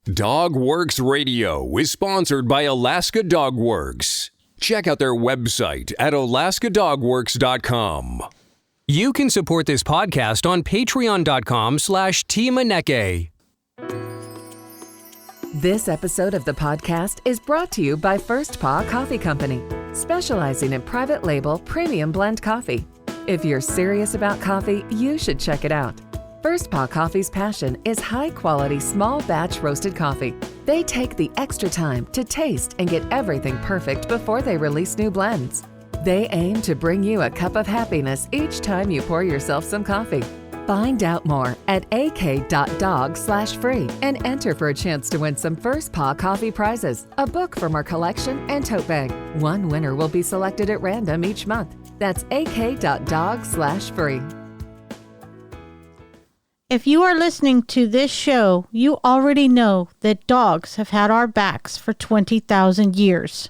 DogWorks Radio is sponsored by Alaska Dog Works. Check out their website at alaskadogworks.com. You can support this podcast on patreon.com/Tiamaneke. This episode of the podcast is brought to you by First Paw Coffee Company, specializing in private label premium blend coffee. If you're serious about coffee, you should check it out. First Paw Coffee's passion is high-quality, small-batch roasted coffee. They take the extra time to taste and get everything perfect before they release new blends. They aim to bring you a cup of happiness each time you pour yourself some coffee. Find out more at ak.dog/free and enter for a chance to win some First Paw Coffee prizes, a book from our collection, and tote bag. One winner will be selected at random each month. That's ak.dog/free. If you are listening to this show, you already know that dogs have had our backs for 20,000 years.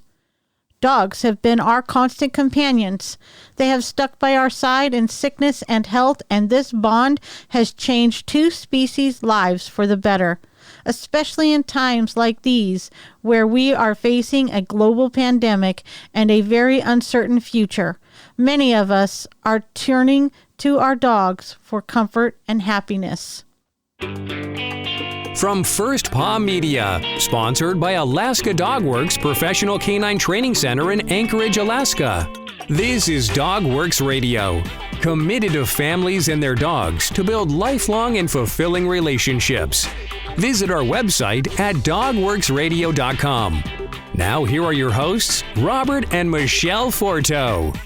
Dogs have been our constant companions. They have stuck by our side in sickness and health, and this bond has changed two species' lives for the better, especially in times like these where we are facing a global pandemic and a very uncertain future. Many of us are turning to our dogs for comfort and happiness. From First Paw Media, sponsored by Alaska Dog Works Professional Canine Training Center in Anchorage, Alaska. This is DogWorks Radio, committed to families and their dogs to build lifelong and fulfilling relationships. Visit our website at dogworksradio.com. Now here are your hosts, Robert and Michele Forto.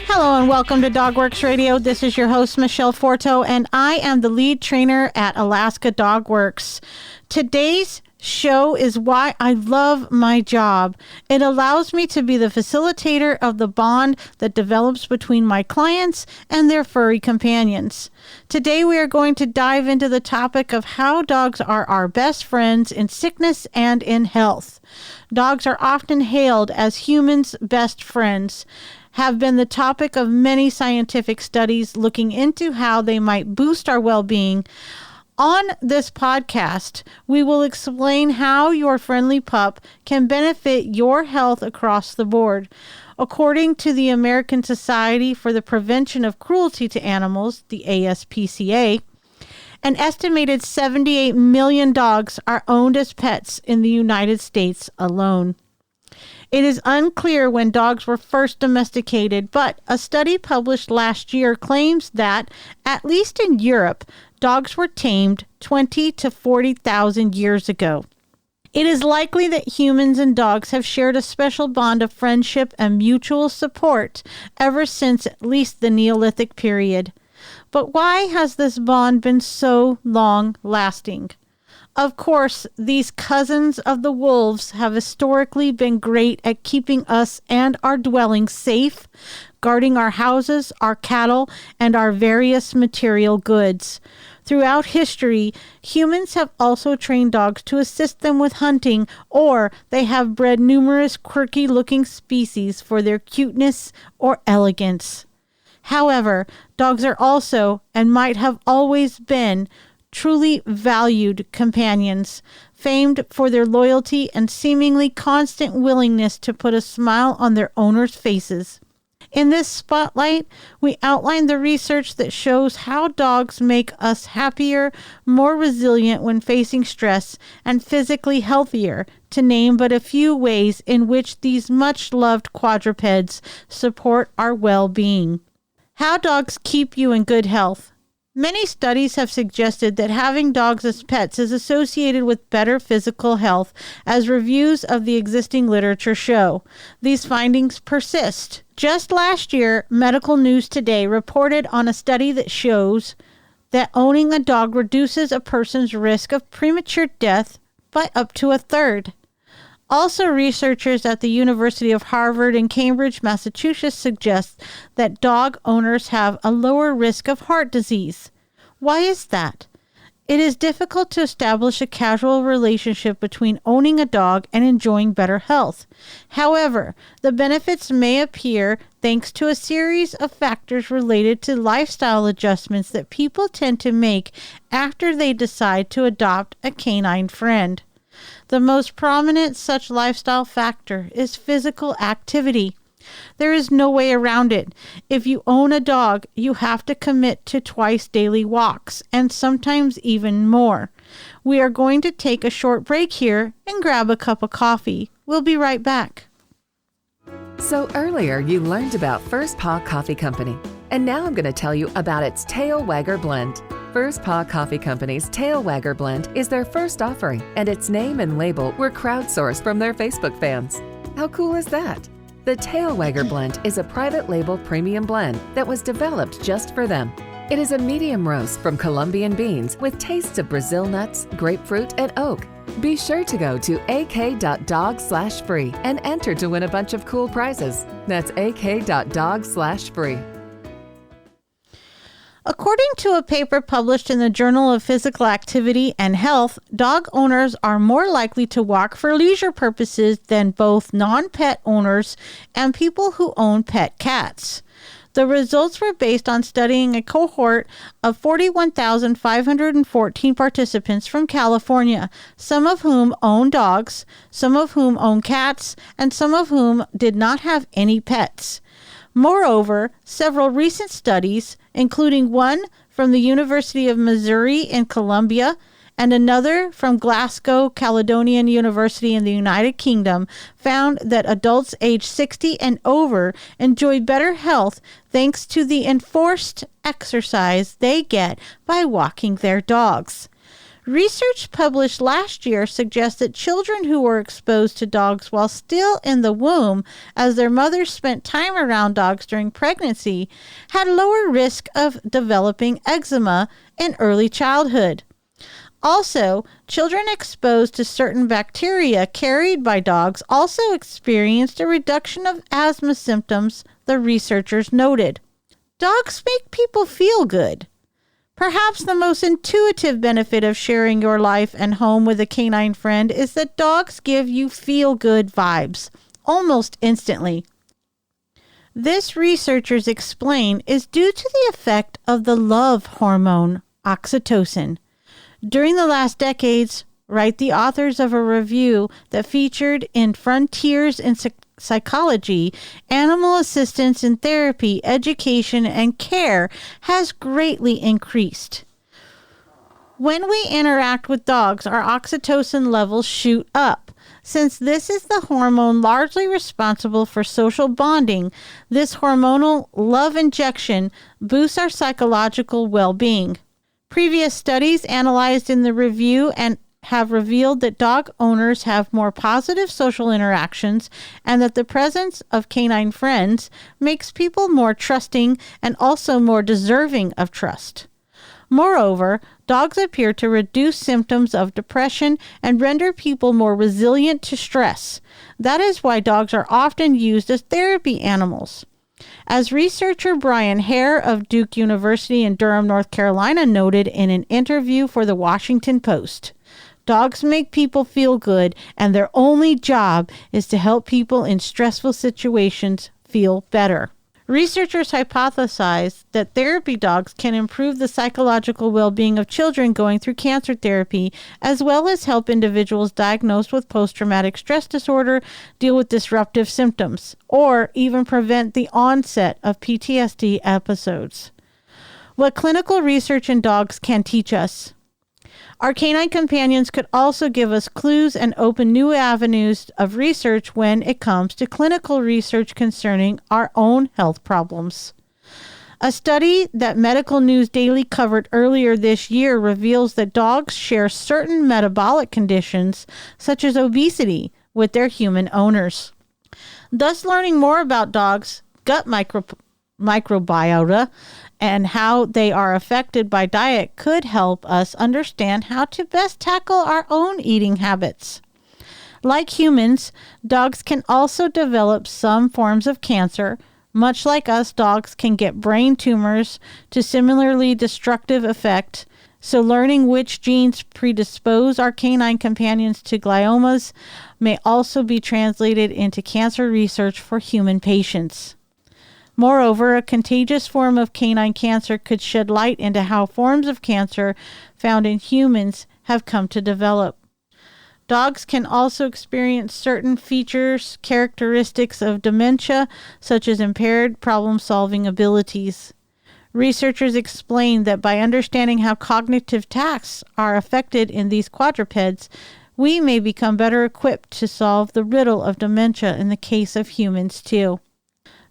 Hello and welcome to DogWorks Radio. This is your host, Michele Forto, and I am the lead trainer at Alaska Dog Works. Today's show is why I love my job. It allows me to be the facilitator of the bond that develops between my clients and their furry companions. Today we are going to dive into the topic of how dogs are our best friends in sickness and in health. Dogs are often hailed as humans' best friends, have been the topic of many scientific studies looking into how they might boost our well-being. On this podcast, we will explain how your friendly pup can benefit your health across the board. According to the American Society for the Prevention of Cruelty to Animals, the ASPCA, an estimated 78 million dogs are owned as pets in the United States alone. It is unclear when dogs were first domesticated, but a study published last year claims that, at least in Europe, dogs were tamed 20 to 40,000 years ago. It is likely that humans and dogs have shared a special bond of friendship and mutual support ever since at least the Neolithic period. But why has this bond been so long-lasting? Of course, these cousins of the wolves have historically been great at keeping us and our dwellings safe, guarding our houses, our cattle, and our various material goods. Throughout history, humans have also trained dogs to assist them with hunting, or they have bred numerous quirky-looking species for their cuteness or elegance. However, dogs are also, and might have always been, truly valued companions, famed for their loyalty and seemingly constant willingness to put a smile on their owners' faces. In this spotlight, we outline the research that shows how dogs make us happier, more resilient when facing stress, and physically healthier, to name but a few ways in which these much-loved quadrupeds support our well-being. How dogs keep you in good health. Many studies have suggested that having dogs as pets is associated with better physical health, as reviews of the existing literature show. These findings persist. Just last year, Medical News Today reported on a study that shows that owning a dog reduces a person's risk of premature death by up to a third. Also, researchers at the University of Harvard and Cambridge, Massachusetts suggest that dog owners have a lower risk of heart disease. Why is that? It is difficult to establish a casual relationship between owning a dog and enjoying better health. However, the benefits may appear thanks to a series of factors related to lifestyle adjustments that people tend to make after they decide to adopt a canine friend. The most prominent such lifestyle factor is physical activity. There is no way around it. If you own a dog, you have to commit to twice daily walks, and sometimes even more. We are going to take a short break here and grab a cup of coffee. We'll be right back. So earlier you learned about First Paw Coffee Company, and now I'm going to tell you about its Tail Wagger Blend. First Paw Coffee Company's Tail Wagger Blend is their first offering, and its name and label were crowdsourced from their Facebook fans. How cool is that? The Tail Wagger Blend is a private label premium blend that was developed just for them. It is a medium roast from Colombian beans with tastes of Brazil nuts, grapefruit, and oak. Be sure to go to ak.dog/free and enter to win a bunch of cool prizes. That's ak.dog/free. According to a paper published in the Journal of Physical Activity and Health, dog owners are more likely to walk for leisure purposes than both non-pet owners and people who own pet cats. The results were based on studying a cohort of 41,514 participants from California, some of whom own dogs, some of whom own cats, and some of whom did not have any pets. Moreover, several recent studies, including one from the University of Missouri in Columbia and another from Glasgow Caledonian University in the United Kingdom, found that adults age 60 and over enjoy better health thanks to the enforced exercise they get by walking their dogs. Research published last year suggests that children who were exposed to dogs while still in the womb, as their mothers spent time around dogs during pregnancy, had lower risk of developing eczema in early childhood. Also, children exposed to certain bacteria carried by dogs also experienced a reduction of asthma symptoms, the researchers noted. Dogs make people feel good. Perhaps the most intuitive benefit of sharing your life and home with a canine friend is that dogs give you feel-good vibes, almost instantly. This, researchers explain, is due to the effect of the love hormone, oxytocin. During the last decades, write the authors of a review that featured in Frontiers in Psychology, animal assistance in therapy, education, and care has greatly increased. When we interact with dogs, our oxytocin levels shoot up. Since this is the hormone largely responsible for social bonding, this hormonal love injection boosts our psychological well-being. Previous studies analyzed in the review and have revealed that dog owners have more positive social interactions and that the presence of canine friends makes people more trusting and also more deserving of trust. Moreover, dogs appear to reduce symptoms of depression and render people more resilient to stress. That is why dogs are often used as therapy animals. As researcher Brian Hare of Duke University in Durham, North Carolina, noted in an interview for the Washington Post, dogs make people feel good, and their only job is to help people in stressful situations feel better. Researchers hypothesize that therapy dogs can improve the psychological well-being of children going through cancer therapy, as well as help individuals diagnosed with post-traumatic stress disorder deal with disruptive symptoms, or even prevent the onset of PTSD episodes. What clinical research in dogs can teach us. Our canine companions could also give us clues and open new avenues of research when it comes to clinical research concerning our own health problems. A study that Medical News Daily covered earlier this year reveals that dogs share certain metabolic conditions, such as obesity, with their human owners. Thus, learning more about dogs' gut microbiota and how they are affected by diet could help us understand how to best tackle our own eating habits. Like humans, dogs can also develop some forms of cancer. Much like us, dogs can get brain tumors to similarly destructive effect So learning which genes predispose our canine companions to gliomas may also be translated into cancer research for human patients. Moreover, a contagious form of canine cancer could shed light into how forms of cancer found in humans have come to develop. Dogs can also experience certain features, characteristics of dementia, such as impaired problem-solving abilities. Researchers explain that by understanding how cognitive tasks are affected in these quadrupeds, we may become better equipped to solve the riddle of dementia in the case of humans too.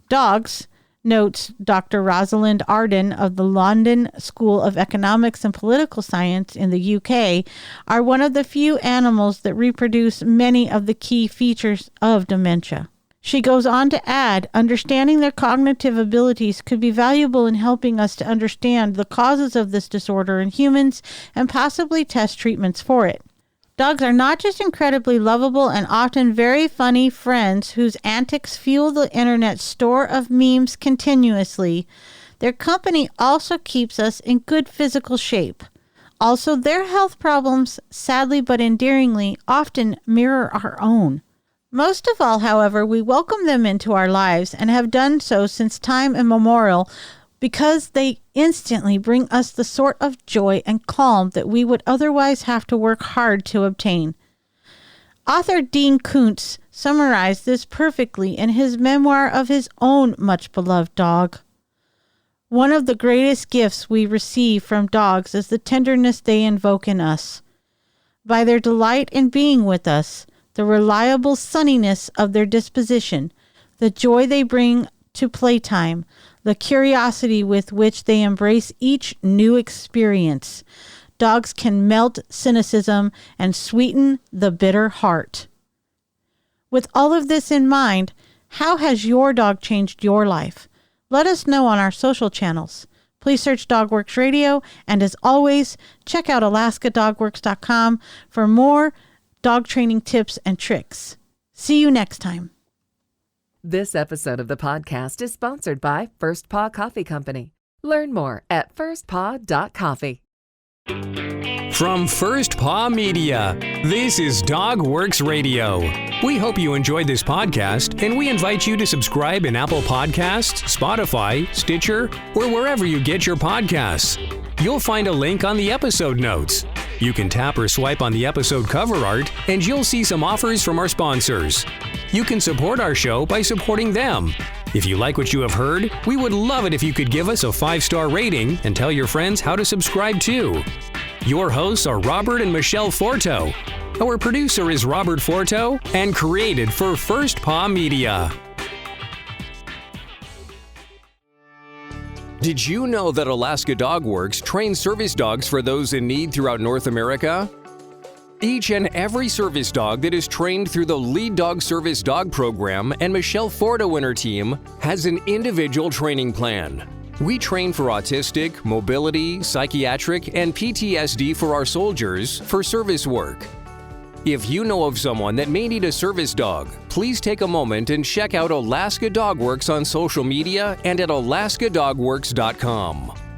Dogs, notes Dr. Rosalind Arden of the London School of Economics and Political Science in the UK, are one of the few animals that reproduce many of the key features of dementia. She goes on to add, understanding their cognitive abilities could be valuable in helping us to understand the causes of this disorder in humans and possibly test treatments for it. Dogs are not just incredibly lovable and often very funny friends whose antics fuel the internet's store of memes continuously. Their company also keeps us in good physical shape. Also, their health problems, sadly but endearingly, often mirror our own. Most of all, however, we welcome them into our lives and have done so since time immemorial, because they instantly bring us the sort of joy and calm that we would otherwise have to work hard to obtain. Author Dean Koontz summarized this perfectly in his memoir of his own much-beloved dog. One of the greatest gifts we receive from dogs is the tenderness they invoke in us. By their delight in being with us, the reliable sunniness of their disposition, the joy they bring to playtime, the curiosity with which they embrace each new experience. Dogs can melt cynicism and sweeten the bitter heart. With all of this in mind, how has your dog changed your life? Let us know on our social channels. Please search DogWorks Radio, and as always, check out AlaskaDogWorks.com for more dog training tips and tricks. See you next time. This episode of the podcast is sponsored by First Paw Coffee Company. Learn more at firstpaw.coffee. From First Paw Media, this is DogWorks Radio. We hope you enjoyed this podcast, and we invite you to subscribe in Apple Podcasts, Spotify, Stitcher, or wherever you get your podcasts. You'll find a link on the episode notes. You can tap or swipe on the episode cover art, and you'll see some offers from our sponsors. You can support our show by supporting them. If you like what you have heard, we would love it if you could give us a 5-star rating and tell your friends how to subscribe too. Your hosts are Robert and Michele Forto. Our producer is Robert Forto and created for First Paw Media. Did you know that Alaska Dog Works trains service dogs for those in need throughout North America? Each and every service dog that is trained through the Lead Dog Service Dog Program and Michele Forto and her team has an individual training plan. We train for autistic, mobility, psychiatric, and PTSD for our soldiers for service work. If you know of someone that may need a service dog, please take a moment and check out Alaska Dog Works on social media and at alaskadogworks.com.